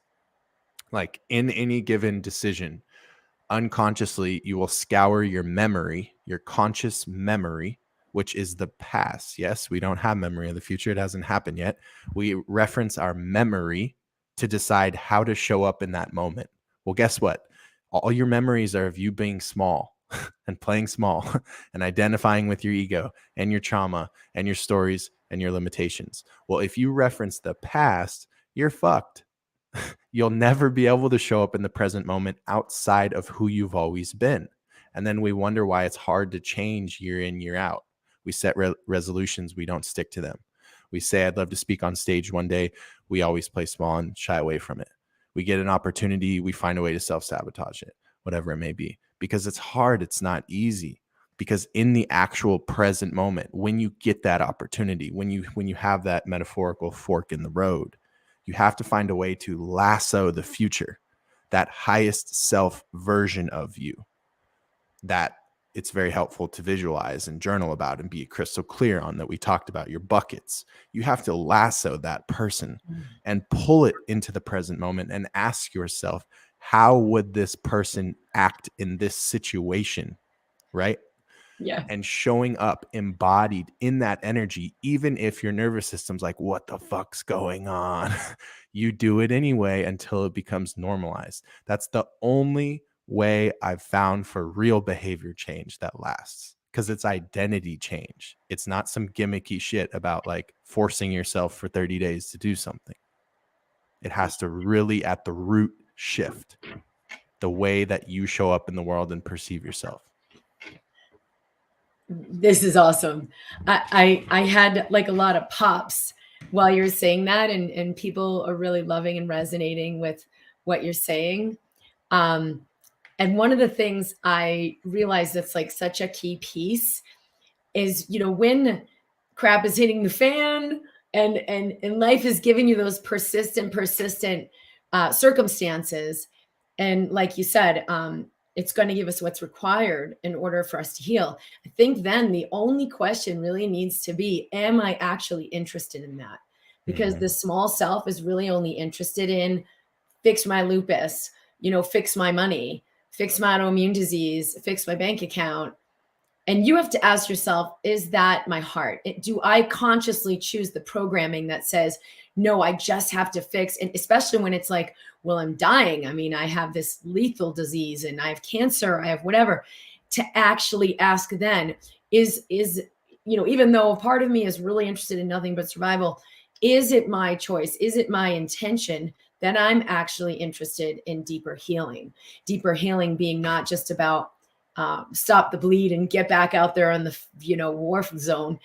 Like, in any given decision, unconsciously, you will scour your memory, your conscious memory, which is the past. Yes, we don't have memory of the future. It hasn't happened yet. We reference our memory to decide how to show up in that moment. Well, guess what? All your memories are of you being small and playing small and identifying with your ego and your trauma and your stories and your limitations. Well, if you reference the past, you're fucked. You'll never be able to show up in the present moment outside of who you've always been. And then we wonder why it's hard to change year in, year out. We set resolutions, we don't stick to them. We say, I'd love to speak on stage one day. We always play small and shy away from it. We get an opportunity, we find a way to self-sabotage it, whatever it may be, because it's hard. It's not easy. Because in the actual present moment, when you get that opportunity, when you have that metaphorical fork in the road, you have to find a way to lasso the future, that highest self version of you, that it's very helpful to visualize and journal about and be crystal clear on, that we talked about, your buckets. You have to lasso that person and pull it into the present moment and ask yourself, how would this person act in this situation, right? Yeah. And showing up embodied in that energy, even if your nervous system's like, what the fuck's going on? You do it anyway until it becomes normalized. That's the only way I've found for real behavior change that lasts, because it's identity change. It's not some gimmicky shit about like forcing yourself for 30 days to do something. It has to really at the root shift the way that you show up in the world and perceive yourself. This is awesome. I had like a lot of pops while you're saying that, and people are really loving and resonating with what you're saying. And one of the things I realized that's like such a key piece is, when crap is hitting the fan and life is giving you those persistent circumstances. And like you said, it's going to give us what's required in order for us to heal. I think then the only question really needs to be, am I actually interested in that? Because the small self is really only interested in fix my lupus, fix my money, fix my autoimmune disease, fix my bank account. And you have to ask yourself, is that my heart? Do I consciously choose the programming that says, no, I just have to fix? And especially when it's like, well, I'm dying. I mean, I have this lethal disease and I have cancer, I have whatever. To actually ask then is, even though a part of me is really interested in nothing but survival, is it my choice? Is it my intention that I'm actually interested in deeper healing? Deeper healing being not just about stop the bleed and get back out there on the war zone,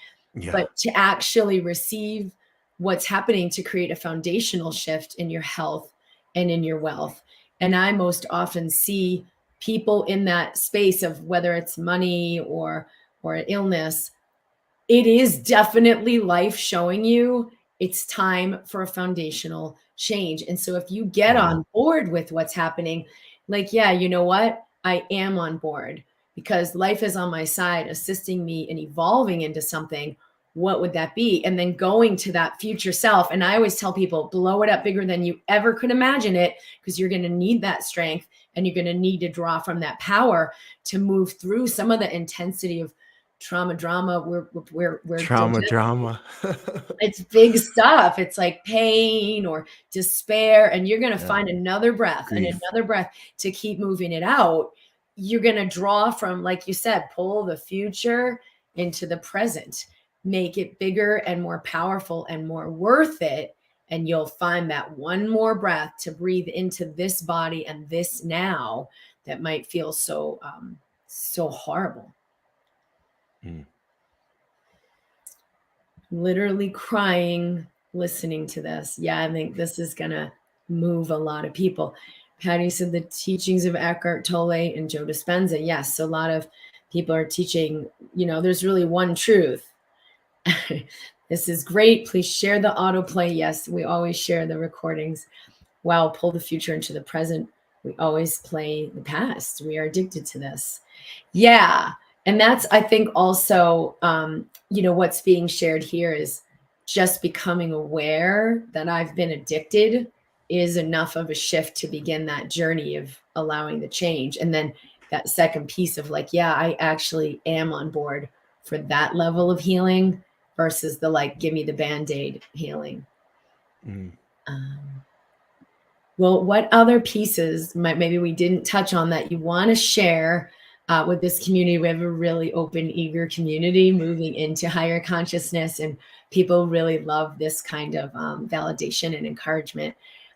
but to actually receive what's happening to create a foundational shift in your health and in your wealth. And I most often see people in that space of whether it's money or illness, it is definitely life showing you it's time for a foundational change. And so if you get on board with what's happening, like, yeah, you know what? I am on board because life is on my side, assisting me in evolving into something. What would that be? And then going to that future self. And I always tell people, blow it up bigger than you ever could imagine it, because you're going to need that strength and you're going to need to draw from that power to move through some of the intensity of drama. We're drama. It's big stuff. It's like pain or despair, and you're going to find another breath and another breath to keep moving it out. You're going to draw from, like you said, pull the future into the present, make it bigger and more powerful and more worth it. And you'll find that one more breath to breathe into this body and this now that might feel so horrible. Literally crying, listening to this. Yeah, I think this is going to move a lot of people. Patty said the teachings of Eckhart Tolle and Joe Dispenza. Yes, a lot of people are teaching, there's really one truth. This is great. Please share the autoplay. Yes, we always share the recordings. Wow, pull the future into the present. We always play the past. We are addicted to this. Yeah. And that's, I think, also, what's being shared here is just becoming aware that I've been addicted is enough of a shift to begin that journey of allowing the change. And then that second piece of like, yeah, I actually am on board for that level of healing versus the give me the Band-Aid healing. Well, what other pieces maybe we didn't touch on that you want to share with this community? We have a really open, eager community moving into higher consciousness, and people really love this kind of validation and encouragement.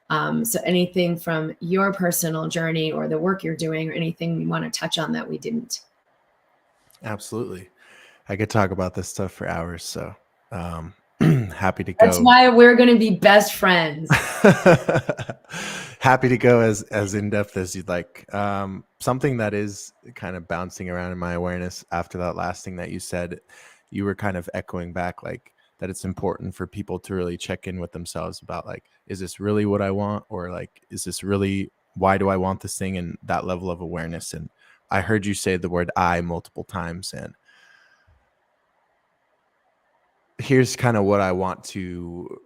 So anything from your personal journey or the work you're doing or anything you want to touch on that we didn't? Absolutely. I could talk about this stuff for hours. So happy to go. That's why we're going to be best friends. Happy to go as in-depth as you'd like. Something that is kind of bouncing around in my awareness after that last thing that you said, you were kind of echoing back, that it's important for people to really check in with themselves about is this really what I want? Or is this really, why do I want this thing? And that level of awareness. And I heard you say the word I multiple times, and here's kind of what I want to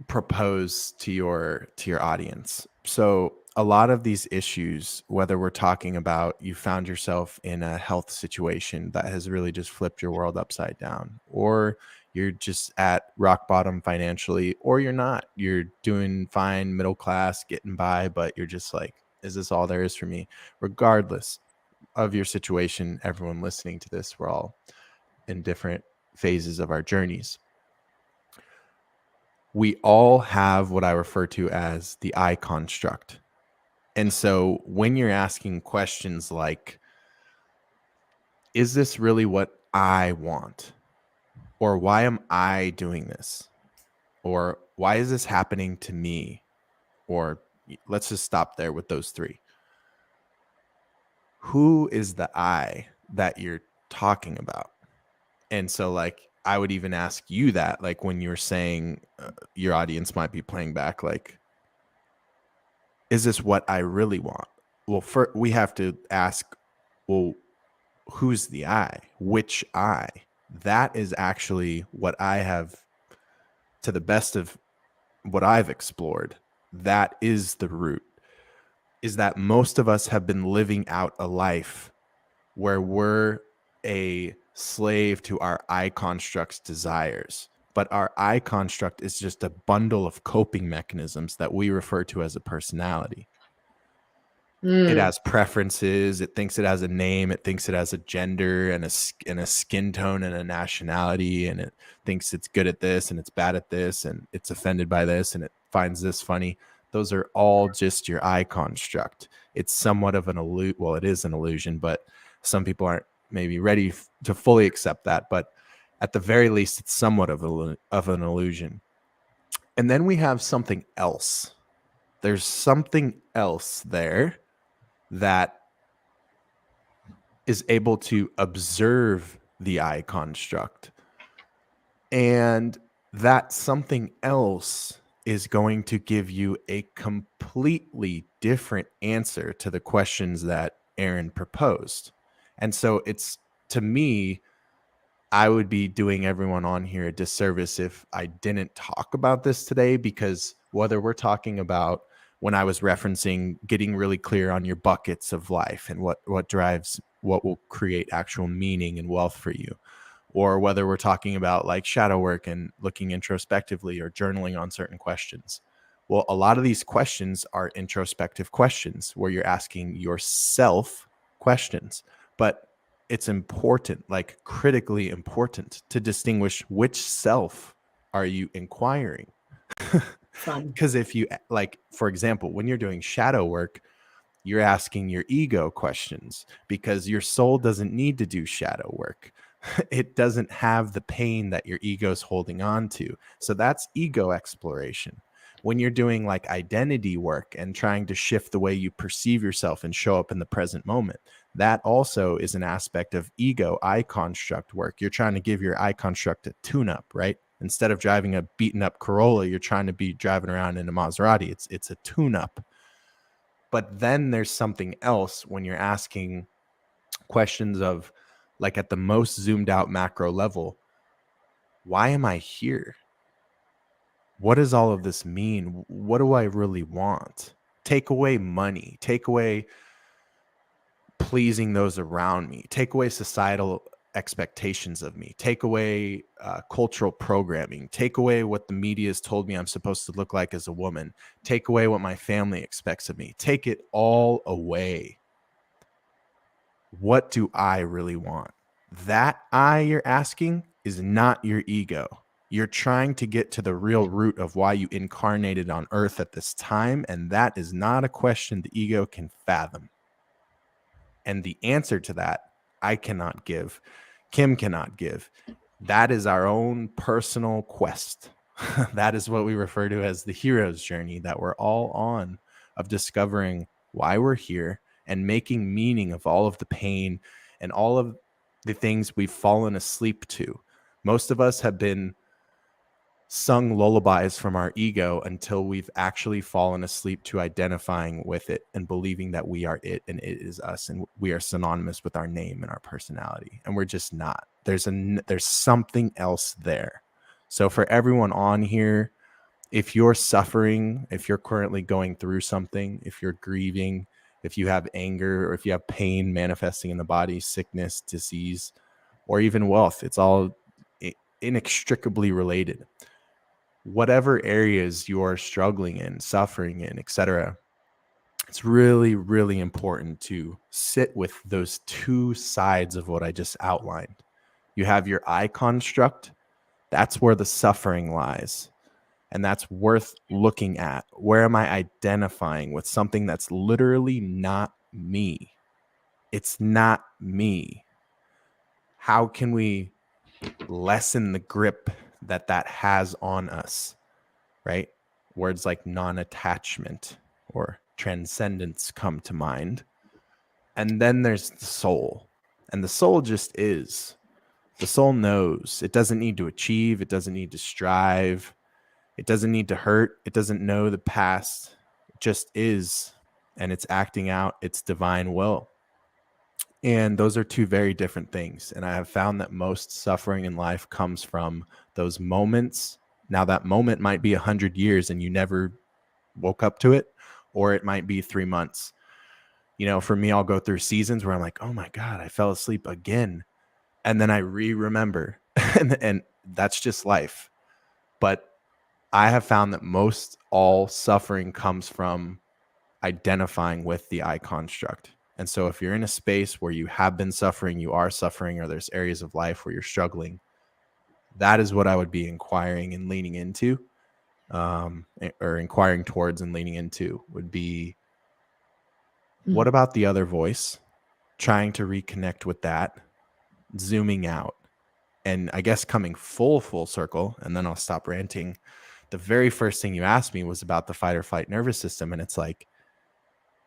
propose to your audience. So a lot of these issues, whether we're talking about you found yourself in a health situation that has really just flipped your world upside down, or you're just at rock bottom financially, or you're not, you're doing fine, middle class, getting by, but you're just is this all there is for me? Regardless of your situation, everyone listening to this, we're all in different phases of our journeys. We all have what I refer to as the I construct. And so when you're asking questions like, is this really what I want? Or why am I doing this? Or why is this happening to me? Or let's just stop there with those three. Who is the I that you're talking about? And so I would even ask you that, when you were saying your audience might be playing back, is this what I really want? Well, first we have to ask, well, who's the I? Which I? That is actually what I have, to the best of what I've explored. That is the root. is that most of us have been living out a life where we're a slave to our I construct's desires. But our I construct is just a bundle of coping mechanisms that we refer to as a personality. It has preferences. It thinks it has a name. It thinks it has a gender and a skin tone and a nationality. And it thinks it's good at this and it's bad at this and it's offended by this and it finds this funny. Those are all just your I construct. It's somewhat of an illusion. Well, it is an illusion, but some people aren't maybe ready to fully accept that. But at the very least, it's somewhat of an illusion. And then we have something else. There's something else there that is able to observe the I construct. And that something else is going to give you a completely different answer to the questions that Aaron proposed. And so it's, to me, I would be doing everyone on here a disservice if I didn't talk about this today, because whether we're talking about, when I was referencing getting really clear on your buckets of life and what drives, what will create actual meaning and wealth for you, or whether we're talking about like shadow work and looking introspectively or journaling on certain questions. Well, a lot of these questions are introspective questions where you're asking yourself questions, but it's important, like critically important, to distinguish which self are you inquiring. Because if you, like, for example, when you're doing shadow work, you're asking your ego questions because your soul doesn't need to do shadow work. It doesn't have the pain that your ego's holding on to. So that's ego exploration. When you're doing like identity work and trying to shift the way you perceive yourself and show up in the present moment, that also is an aspect of ego I construct work. You're trying to give your I construct a tune-up, right? Instead of driving a beaten up Corolla, you're trying to be driving around in a Maserati. It's a tune-up. But then there's something else when you're asking questions of, like, at the most zoomed out macro level, why am I here? What does all of this mean? What do I really want? Take away money, take away pleasing those around me, take away societal expectations of me, take away cultural programming, take away what the media has told me I'm supposed to look like as a woman, take away what my family expects of me, take it all away. What do I really want? That I you're asking is not your ego. You're trying to get to the real root of why you incarnated on earth at this time, and that is not a question the ego can fathom. And the answer to that, I cannot give. Kim cannot give. That is our own personal quest. That is what we refer to as the hero's journey that we're all on, of discovering why we're here and making meaning of all of the pain and all of the things we've fallen asleep to. Most of us have been sung lullabies from our ego until we've actually fallen asleep to identifying with it and believing that we are it and it is us and we are synonymous with our name and our personality, and we're just not. There's something else there. So for everyone on here, if you're suffering, if you're currently going through something, if you're grieving, if you have anger, or if you have pain manifesting in the body, sickness, disease, or even wealth, it's all inextricably related. Whatever areas you're struggling in, suffering in, etc., it's really, really important to sit with those two sides of what I just outlined. You have your I construct. That's where the suffering lies. And that's worth looking at. Where am I identifying with something that's literally not me? It's not me. How can we lessen the grip that has on us, right? Words like non-attachment or transcendence come to mind. And then there's the soul. And the soul just is. The soul knows. It doesn't need to achieve. It doesn't need to strive. It doesn't need to hurt. It doesn't know the past. It just is. And it's acting out its divine will. And those are two very different things. And I have found that most suffering in life comes from those moments. Now, that moment might be 100 years and you never woke up to it, or it might be 3 months. You know, for me, I'll go through seasons where I'm like, oh my God, I fell asleep again. And then I remember and that's just life. But I have found that most all suffering comes from identifying with the I construct. And so if you're in a space where you have been suffering, you are suffering, or there's areas of life where you're struggling, that is what I would be inquiring and leaning into, or inquiring towards and leaning into would be, what about the other voice? Trying to reconnect with that, zooming out, and I guess coming full circle, and then I'll stop ranting. The very first thing you asked me was about the fight or flight nervous system. And it's like,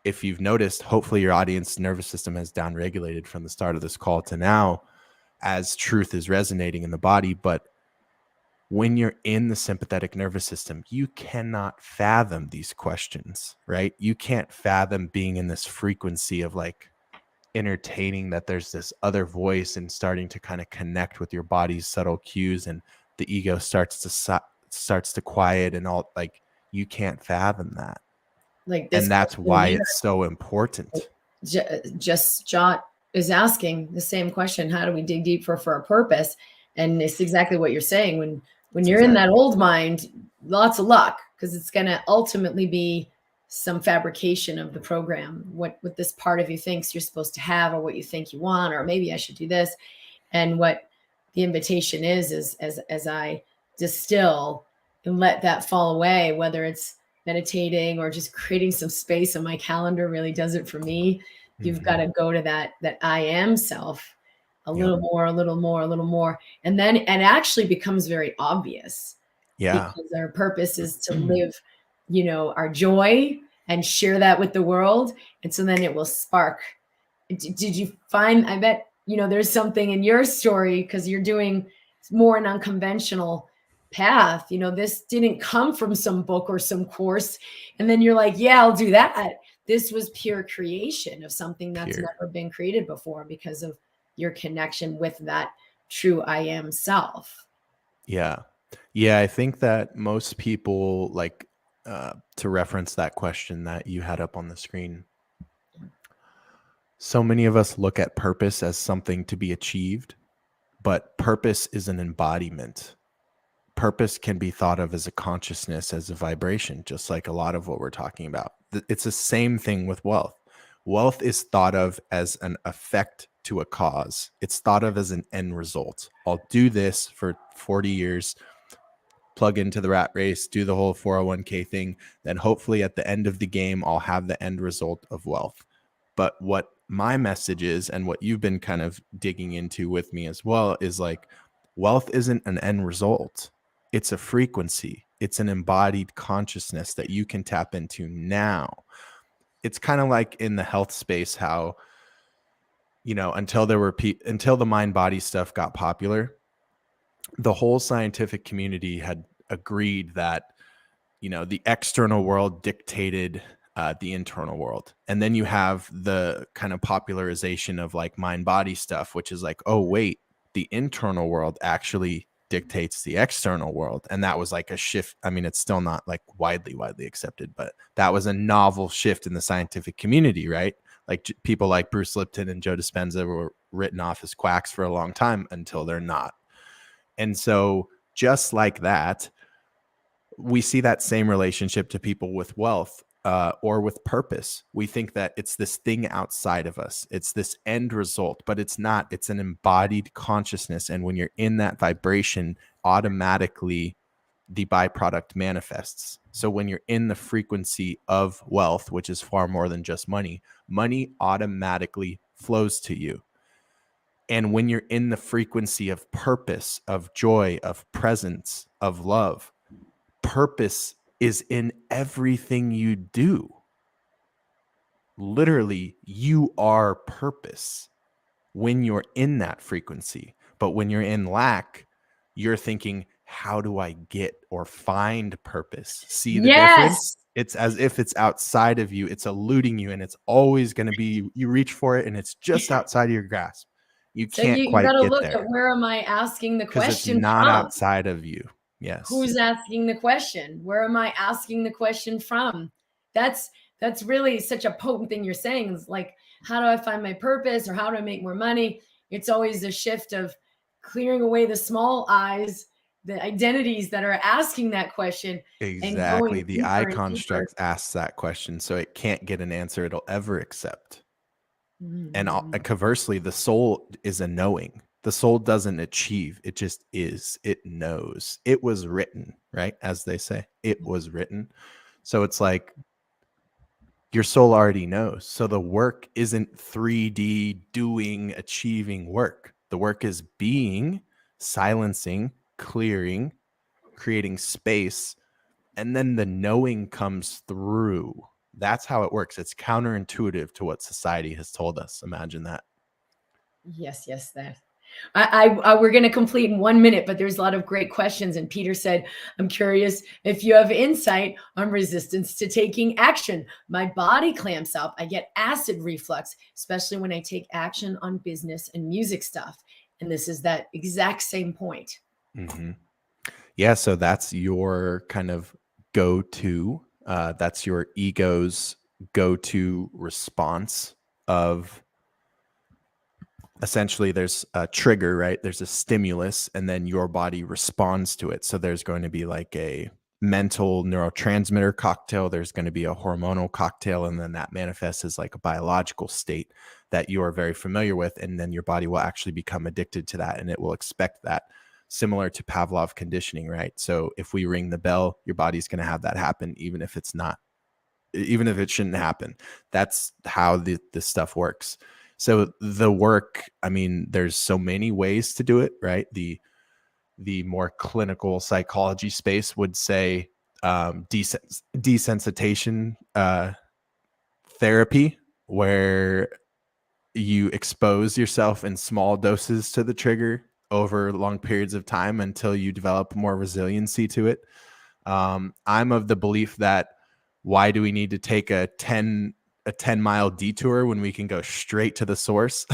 if you've noticed, hopefully your audience nervous system has downregulated from the start of this call to now as truth is resonating in the body. But when you're in the sympathetic nervous system, you cannot fathom these questions, right? You can't fathom being in this frequency of like entertaining that there's this other voice and starting to kind of connect with your body's subtle cues, and the ego starts to quiet and all. Like, you can't fathom that. Like this, and that's why it's so important. Just Jot is asking the same question: how do we dig deep for a purpose? And it's exactly what you're saying. When you're in that old mind, lots of luck, because it's going to ultimately be some fabrication of the program, what this part of you thinks you're supposed to have, or what you think you want, or maybe I should do this. And what the invitation is as I distill and let that fall away, whether it's meditating or just creating some space on my calendar really does it for me. You've got to go to that I am self a little more. And then it actually becomes very obvious. Yeah. Because our purpose is to live, our joy and share that with the world. And so then it will spark. Did you find, I bet, there's something in your story, because you're doing more an unconventional path. This didn't come from some book or some course. And then you're like, yeah, I'll do that. This was pure creation of something that's never been created before, because of your connection with that true I am self. Yeah. Yeah. I think that most people, like, to reference that question that you had up on the screen, so many of us look at purpose as something to be achieved, but purpose is an embodiment. Purpose can be thought of as a consciousness, as a vibration, just like a lot of what we're talking about. It's the same thing with wealth. Wealth is thought of as an effect to a cause. It's thought of as an end result. I'll do this for 40 years, plug into the rat race, do the whole 401k thing. Then hopefully at the end of the game, I'll have the end result of wealth. But what my message is, and what you've been kind of digging into with me as well, is like, wealth isn't an end result. It's a frequency. It's an embodied consciousness that you can tap into now. It's kind of like in the health space, how, until the MindBody stuff got popular, the whole scientific community had agreed that, the external world dictated the internal world. And then you have the kind of popularization of like MindBody stuff, which is like, oh, wait, the internal world actually dictates the external world. And that was like a shift. I mean, it's still not like widely accepted, but that was a novel shift in the scientific community, right? Like people like Bruce Lipton and Joe Dispenza were written off as quacks for a long time until they're not. And so just like that, we see that same relationship to people with wealth, or with purpose. We think that it's this thing outside of us. It's this end result, but it's not. It's an embodied consciousness. And when you're in that vibration, automatically the byproduct manifests. So when you're in the frequency of wealth, which is far more than just money, money automatically flows to you. And when you're in the frequency of purpose, of joy, of presence, of love, purpose is in everything you do. Literally, you are purpose when you're in that frequency. But when you're in lack, you're thinking, how do I get or find purpose? See the difference? It's as if it's outside of you. It's eluding you, and it's always going to be, you reach for it and it's just outside of your grasp. You can't quite get there. You got to look at, where am I asking the question it's not outside of you. Yes. Who's asking the question? Where am I asking the question from? That's That's really such a potent thing you're saying. It's like, how do I find my purpose or how do I make more money? It's always a shift of clearing away the small eyes, the identities that are asking that question and Exactly. going The I deeper and deeper. construct asks that question, so it can't get an answer it'll ever accept. And Mhm. conversely, the soul is a knowing. The soul doesn't achieve, it just is. It knows. It was written, right? As they say, it was written. So it's like your soul already knows. So the work isn't 3D doing, achieving work. The work is being, silencing, clearing, creating space, and then the knowing comes through. That's how it works. It's counterintuitive to what society has told us. Imagine that. Yes, yes, that. We're going to complete in 1 minute, but there's a lot of great questions. And Peter said, I'm curious if you have insight on resistance to taking action. My body clamps up. I get acid reflux, especially when I take action on business and music stuff. And this is that exact same point. Mm-hmm. Yeah. So that's your kind of go to, that's your ego's go to response of essentially there's a trigger, right? There's a stimulus, and then your body responds to it. So there's going to be like a mental neurotransmitter cocktail, there's going to be a hormonal cocktail, and then that manifests as like a biological state that you're very familiar with. And then your body will actually become addicted to that and it will expect that, similar to Pavlov conditioning, right? So if we ring the bell, your body's going to have that happen, even if it's not, even if it shouldn't happen. That's how this stuff works. So the work, I mean, there's so many ways to do it, right? The more clinical psychology space would say desensitization therapy, where you expose yourself in small doses to the trigger over long periods of time until you develop more resiliency to it. I'm of the belief that why do we need to take a 10-mile detour when we can go straight to the source?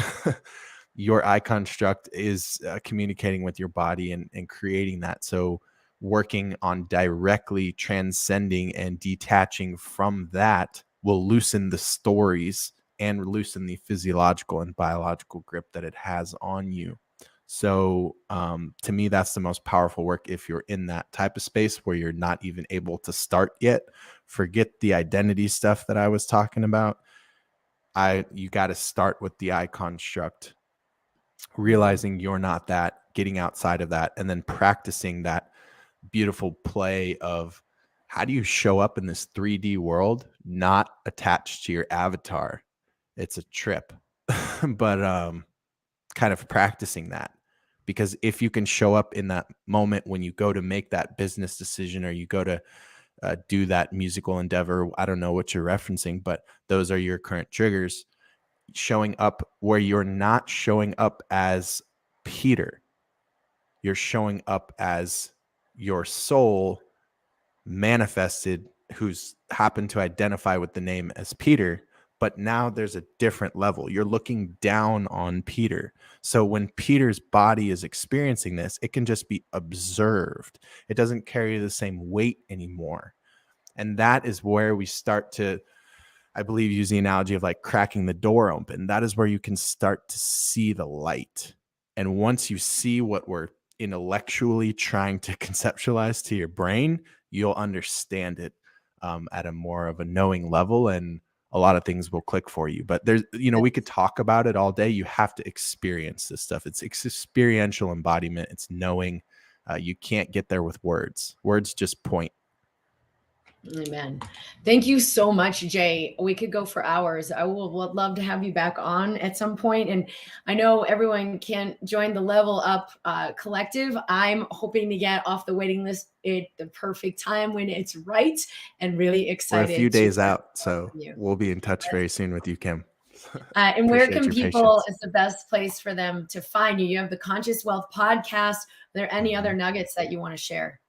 Your I construct is communicating with your body and creating that. So working on directly transcending and detaching from that will loosen the stories and loosen the physiological and biological grip that it has on you. So to me, that's the most powerful work. If you're in that type of space where you're not even able to start yet, forget the identity stuff that I was talking about. You got to start with the I construct, realizing you're not that, getting outside of that, and then practicing that beautiful play of how do you show up in this 3D world, not attached to your avatar. It's a trip, but kind of practicing that. Because if you can show up in that moment when you go to make that business decision or you go to do that musical endeavor, I don't know what you're referencing, but those are your current triggers. Showing up where you're not showing up as Peter, you're showing up as your soul manifested, who's happened to identify with the name as Peter. But now there's a different level. You're looking down on Peter. So when Peter's body is experiencing this, it can just be observed. It doesn't carry the same weight anymore. And that is where we start to, I believe, use the analogy of like cracking the door open. That is where you can start to see the light. And once you see what we're intellectually trying to conceptualize to your brain, you'll understand it at a more of a knowing level, and a lot of things will click for you. But there's, we could talk about it all day. You have to experience this stuff. It's experiential embodiment. It's knowing. You can't get there with words. Words just point. Amen. Thank you so much, Jay. We could go for hours. I would love to have you back on at some point. And I know everyone can join the Level Up Collective. I'm hoping to get off the waiting list at the perfect time when it's right, and really excited. We're a few days out, so we'll be in touch very soon with you, Kim. And where can people, is the best place for them to find you? You have the Conscious Wealth podcast. Are there any other nuggets that you want to share?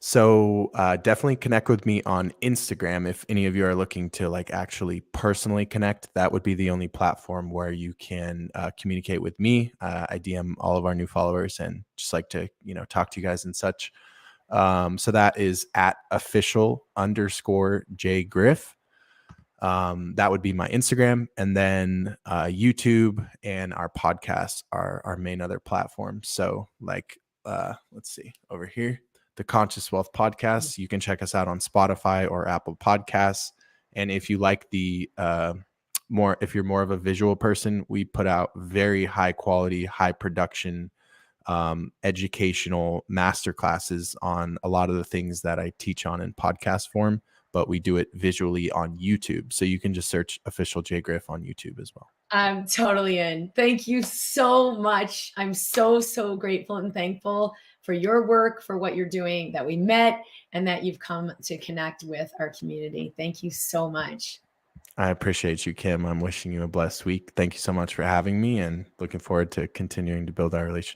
So definitely connect with me on Instagram. If any of you are looking to like actually personally connect, that would be the only platform where you can communicate with me. I DM all of our new followers and just like to, talk to you guys and such. So that is at official_J Griff. That would be my Instagram, and then YouTube and our podcasts are our main other platforms. So like, let's see over here, the Conscious Wealth Podcast. You can check us out on Spotify or Apple Podcasts. And if you like the if you're more of a visual person, we put out very high quality, high production, educational master classes on a lot of the things that I teach on in podcast form, but we do it visually on YouTube. So you can just search Official J Griff on YouTube as well. I'm totally in. Thank you so much. I'm so grateful and thankful for your work, for what you're doing, that we met, and that you've come to connect with our community. Thank you so much. I appreciate you, Kim. I'm wishing you a blessed week. Thank you so much for having me, and looking forward to continuing to build our relationship.